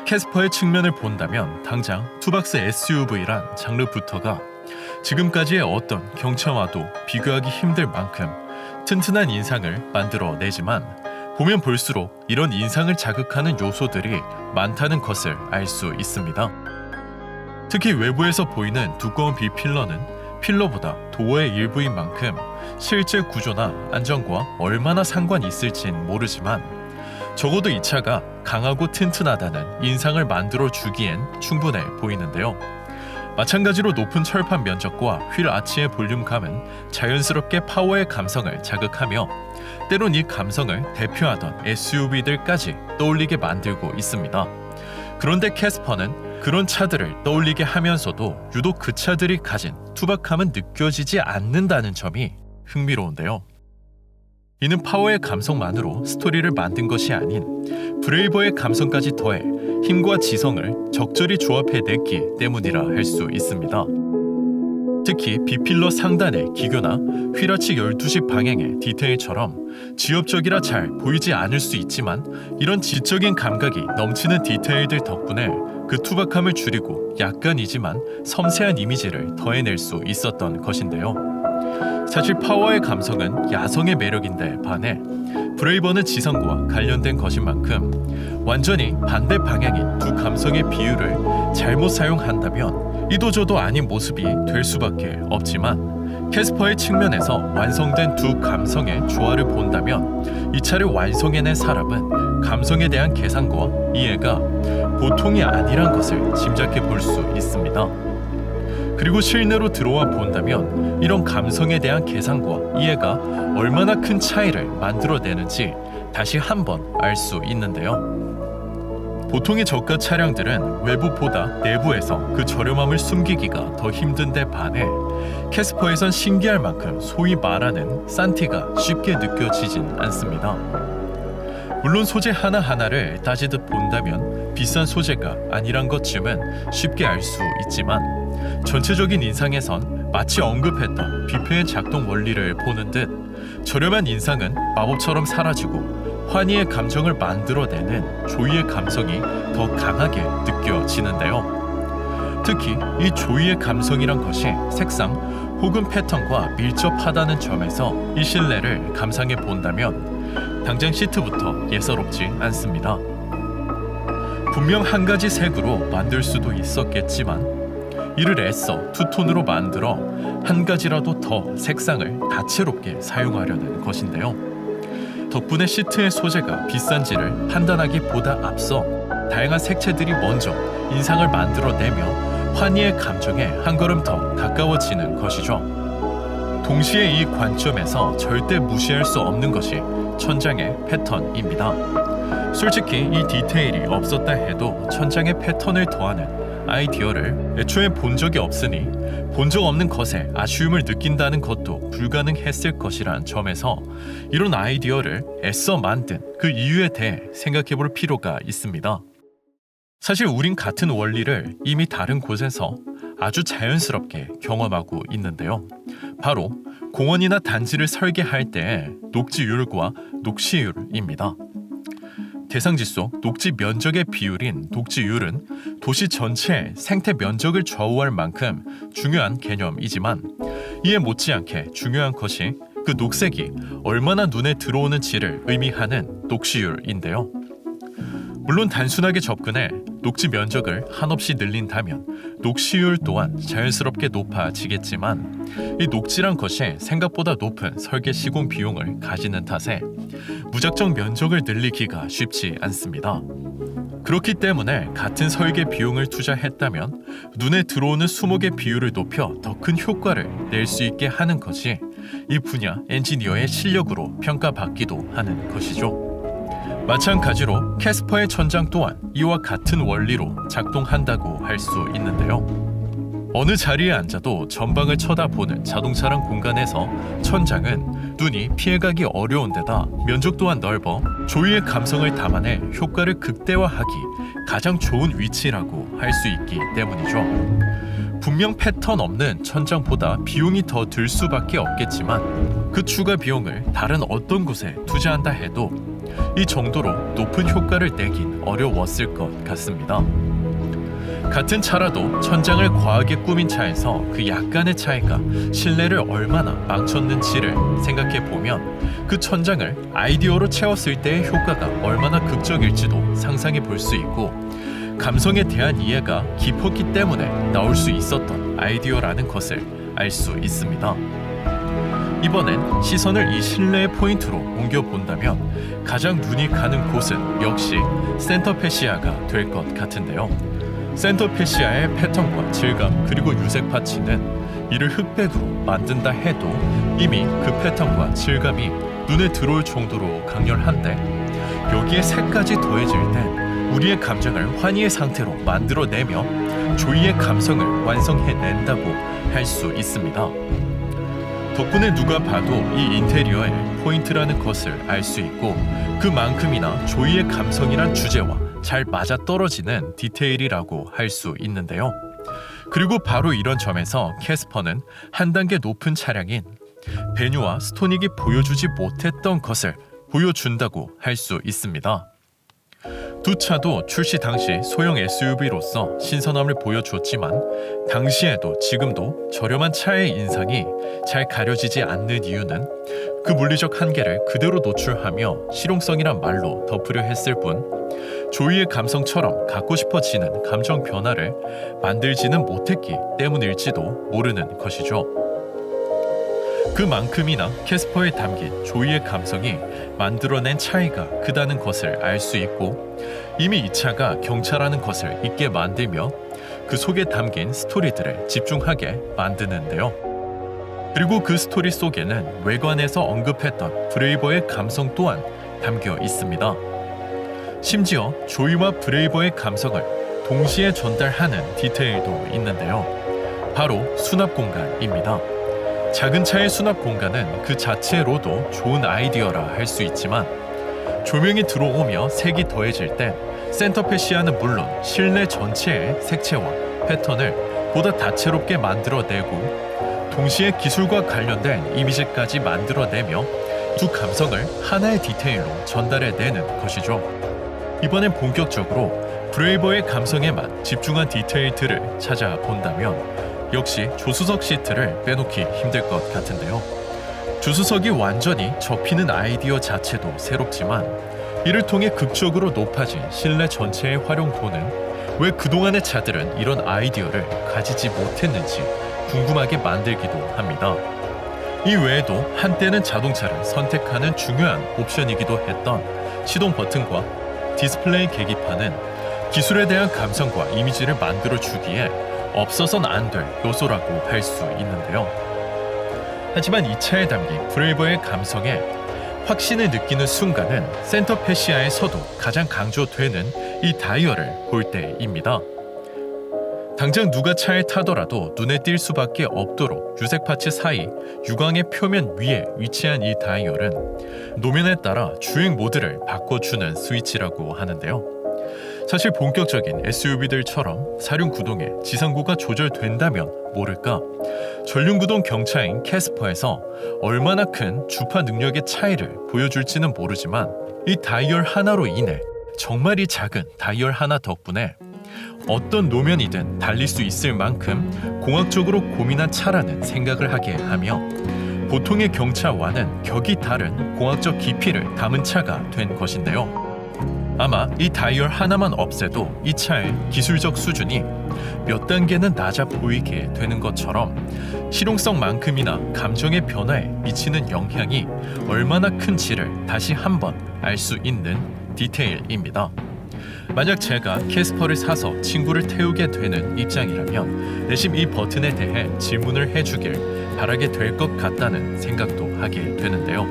캐스퍼의 측면을 본다면 당장 투박스 SUV란 장르부터가 지금까지의 어떤 경차와도 비교하기 힘들 만큼 튼튼한 인상을 만들어내지만 보면 볼수록 이런 인상을 자극하는 요소들이 많다는 것을 알 수 있습니다. 특히 외부에서 보이는 두꺼운 B필러는 필러보다 도어의 일부인 만큼 실제 구조나 안전과 얼마나 상관이 있을진 모르지만 적어도 이 차가 강하고 튼튼하다는 인상을 만들어주기엔 충분해 보이는데요. 마찬가지로 높은 철판 면적과 휠 아치의 볼륨감은 자연스럽게 파워의 감성을 자극하며 때론 이 감성을 대표하던 SUV들까지 떠올리게 만들고 있습니다. 그런데 캐스퍼는 그런 차들을 떠올리게 하면서도 유독 그 차들이 가진 투박함은 느껴지지 않는다는 점이 흥미로운데요. 이는 파워의 감성만으로 스토리를 만든 것이 아닌 브레이버의 감성까지 더해 힘과 지성을 적절히 조합해냈기 때문이라 할 수 있습니다. 특히 B필러 상단의 기교나 휠아치 12식 방향의 디테일처럼 지엽적이라 잘 보이지 않을 수 있지만 이런 지적인 감각이 넘치는 디테일들 덕분에 그 투박함을 줄이고 약간이지만 섬세한 이미지를 더해낼 수 있었던 것인데요. 사실 파워의 감성은 야성의 매력인데 반해 브레이버는 지성과 관련된 것인 만큼 완전히 반대 방향인 두 감성의 비율을 잘못 사용한다면 이도저도 아닌 모습이 될 수밖에 없지만 캐스퍼의 측면에서 완성된 두 감성의 조화를 본다면 이 차를 완성해낸 사람은 감성에 대한 계산과 이해가 보통이 아니란 것을 짐작해 볼 수 있습니다. 그리고 실내로 들어와 본다면 이런 감성에 대한 계산과 이해가 얼마나 큰 차이를 만들어내는지 다시 한번 알 수 있는데요. 보통의 저가 차량들은 외부보다 내부에서 그 저렴함을 숨기기가 더 힘든데 반해 캐스퍼에선 신기할 만큼 소위 말하는 산티가 쉽게 느껴지진 않습니다. 물론 소재 하나하나를 따지듯 본다면 비싼 소재가 아니란 것쯤은 쉽게 알 수 있지만 전체적인 인상에선 마치 언급했던 비페의 작동 원리를 보는 듯 저렴한 인상은 마법처럼 사라지고 환희의 감정을 만들어내는 조이의 감성이 더 강하게 느껴지는데요. 특히 이 조이의 감성이란 것이 색상 혹은 패턴과 밀접하다는 점에서 이 실내를 감상해 본다면 당장 시트부터 예사롭지 않습니다. 분명 한 가지 색으로 만들 수도 있었겠지만 이를 애써 투톤으로 만들어 한 가지라도 더 색상을 다채롭게 사용하려는 것인데요. 덕분에 시트의 소재가 비싼지를 판단하기보다 앞서 다양한 색채들이 먼저 인상을 만들어내며 환희의 감정에 한 걸음 더 가까워지는 것이죠. 동시에 이 관점에서 절대 무시할 수 없는 것이 천장의 패턴입니다. 솔직히 이 디테일이 없었다 해도 천장의 패턴을 더하는 아이디어를 애초에 본 적이 없으니 본 적 없는 것에 아쉬움을 느낀다는 것도 불가능했을 것이란 점에서 이런 아이디어를 애써 만든 그 이유에 대해 생각해 볼 필요가 있습니다. 사실 우린 같은 원리를 이미 다른 곳에서 아주 자연스럽게 경험하고 있는데요. 바로 공원이나 단지를 설계할 때의 녹지율과 녹시율입니다. 대상지 속 녹지 면적의 비율인 녹지율은 도시 전체의 생태 면적을 좌우할 만큼 중요한 개념이지만 이에 못지않게 중요한 것이 그 녹색이 얼마나 눈에 들어오는지를 의미하는 녹시율인데요. 물론 단순하게 접근해 녹지 면적을 한없이 늘린다면 녹시율 또한 자연스럽게 높아지겠지만 이 녹지란 것이 생각보다 높은 설계 시공 비용을 가지는 탓에 무작정 면적을 늘리기가 쉽지 않습니다. 그렇기 때문에 같은 설계 비용을 투자했다면 눈에 들어오는 수목의 비율을 높여 더 큰 효과를 낼 수 있게 하는 것이 이 분야 엔지니어의 실력으로 평가받기도 하는 것이죠. 마찬가지로 캐스퍼의 천장 또한 이와 같은 원리로 작동한다고 할 수 있는데요. 어느 자리에 앉아도 전방을 쳐다보는 자동차랑 공간에서 천장은 눈이 피해가기 어려운 데다 면적 또한 넓어 조이의 감성을 담아내 효과를 극대화하기 가장 좋은 위치라고 할 수 있기 때문이죠. 분명 패턴 없는 천장보다 비용이 더 들 수밖에 없겠지만 그 추가 비용을 다른 어떤 곳에 투자한다 해도 이 정도로 높은 효과를 내긴 어려웠을 것 같습니다. 같은 차라도 천장을 과하게 꾸민 차에서 그 약간의 차이가 실내를 얼마나 망쳤는지를 생각해 보면 그 천장을 아이디어로 채웠을 때의 효과가 얼마나 극적일지도 상상해 볼 수 있고, 감성에 대한 이해가 깊었기 때문에 나올 수 있었던 아이디어라는 것을 알 수 있습니다. 이번엔 시선을 이 실내의 포인트로 옮겨본다면 가장 눈이 가는 곳은 역시 센터 패시아가 될 것 같은데요. 센터 패시아의 패턴과 질감 그리고 유색 파츠는 이를 흑백으로 만든다 해도 이미 그 패턴과 질감이 눈에 들어올 정도로 강렬한데, 여기에 색까지 더해질 땐 우리의 감정을 환희의 상태로 만들어내며 조이의 감성을 완성해낸다고 할 수 있습니다. 덕분에 누가 봐도 이 인테리어의 포인트라는 것을 알 수 있고, 그만큼이나 조이의 감성이란 주제와 잘 맞아떨어지는 디테일이라고 할 수 있는데요. 그리고 바로 이런 점에서 캐스퍼는 한 단계 높은 차량인 베뉴와 스토닉이 보여주지 못했던 것을 보여준다고 할 수 있습니다. 두 차도 출시 당시 소형 SUV로서 신선함을 보여줬지만, 당시에도 지금도 저렴한 차의 인상이 잘 가려지지 않는 이유는 그 물리적 한계를 그대로 노출하며 실용성이란 말로 덮으려 했을 뿐, 조이의 감성처럼 갖고 싶어지는 감정 변화를 만들지는 못했기 때문일지도 모르는 것이죠. 그만큼이나 캐스퍼에 담긴 조이의 감성이 만들어낸 차이가 크다는 것을 알 수 있고, 이미 이 차가 경차라는 것을 잊게 만들며 그 속에 담긴 스토리들을 집중하게 만드는데요. 그리고 그 스토리 속에는 외관에서 언급했던 브레이버의 감성 또한 담겨 있습니다. 심지어 조이와 브레이버의 감성을 동시에 전달하는 디테일도 있는데요. 바로 수납 공간입니다. 작은 차의 수납 공간은 그 자체로도 좋은 아이디어라 할 수 있지만, 조명이 들어오며 색이 더해질 땐 센터 패시아는 물론 실내 전체의 색채와 패턴을 보다 다채롭게 만들어내고, 동시에 기술과 관련된 이미지까지 만들어내며 두 감성을 하나의 디테일로 전달해내는 것이죠. 이번엔 본격적으로 브레이버의 감성에만 집중한 디테일들을 찾아본다면 역시 조수석 시트를 빼놓기 힘들 것 같은데요. 조수석이 완전히 접히는 아이디어 자체도 새롭지만, 이를 통해 극적으로 높아진 실내 전체의 활용도는 왜 그동안의 차들은 이런 아이디어를 가지지 못했는지 궁금하게 만들기도 합니다. 이 외에도 한때는 자동차를 선택하는 중요한 옵션이기도 했던 시동 버튼과 디스플레이 계기판은 기술에 대한 감성과 이미지를 만들어주기에 없어선 안 될 요소라고 할 수 있는데요. 하지만 이 차에 담긴 브레이버의 감성에 확신을 느끼는 순간은 센터 패시아에서도 가장 강조되는 이 다이얼을 볼 때입니다. 당장 누가 차에 타더라도 눈에 띌 수밖에 없도록 유색 파츠 사이 유광의 표면 위에 위치한 이 다이얼은 노면에 따라 주행 모드를 바꿔주는 스위치라고 하는데요. 사실 본격적인 SUV들처럼 사륜구동에 지상고가 조절된다면 모를까, 전륜구동 경차인 캐스퍼에서 얼마나 큰 주파 능력의 차이를 보여줄지는 모르지만, 이 다이얼 하나로 인해, 정말 이 작은 다이얼 하나 덕분에 어떤 노면이든 달릴 수 있을 만큼 공학적으로 고민한 차라는 생각을 하게 하며, 보통의 경차와는 격이 다른 공학적 깊이를 담은 차가 된 것인데요. 아마 이 다이얼 하나만 없애도 이 차의 기술적 수준이 몇 단계는 낮아 보이게 되는 것처럼, 실용성만큼이나 감정의 변화에 미치는 영향이 얼마나 큰지를 다시 한번 알 수 있는 디테일입니다. 만약 제가 캐스퍼를 사서 친구를 태우게 되는 입장이라면 내심 이 버튼에 대해 질문을 해주길 바라게 될 것 같다는 생각도 하게 되는데요.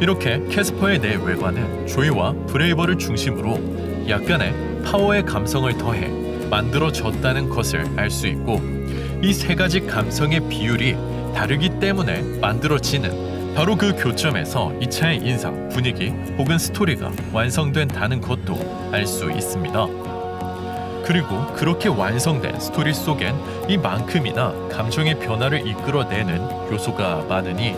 이렇게 캐스퍼의 내 외관은 조이와 브레이버를 중심으로 약간의 파워의 감성을 더해 만들어졌다는 것을 알 수 있고, 이 세 가지 감성의 비율이 다르기 때문에 만들어지는 바로 그 교점에서 이 차의 인상, 분위기 혹은 스토리가 완성된다는 것도 알 수 있습니다. 그리고 그렇게 완성된 스토리 속엔 이만큼이나 감정의 변화를 이끌어내는 요소가 많으니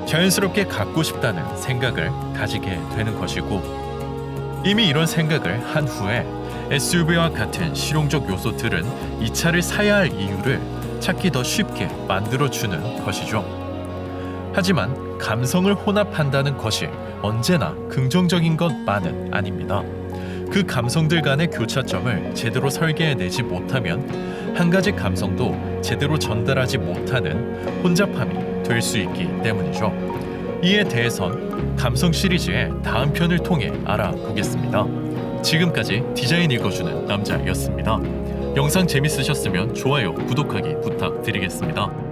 자연스럽게 갖고 싶다는 생각을 가지게 되는 것이고, 이미 이런 생각을 한 후에 SUV와 같은 실용적 요소들은 이 차를 사야 할 이유를 찾기 더 쉽게 만들어주는 것이죠. 하지만 감성을 혼합한다는 것이 언제나 긍정적인 것만은 아닙니다. 그 감성들 간의 교차점을 제대로 설계해내지 못하면 한 가지 감성도 제대로 전달하지 못하는 혼잡함이 될 수 있기 때문이죠. 이에 대해선 감성 시리즈의 다음 편을 통해 알아보겠습니다. 지금까지 디자인 읽어주는 남자였습니다. 영상 재밌으셨으면 좋아요, 구독하기 부탁드리겠습니다.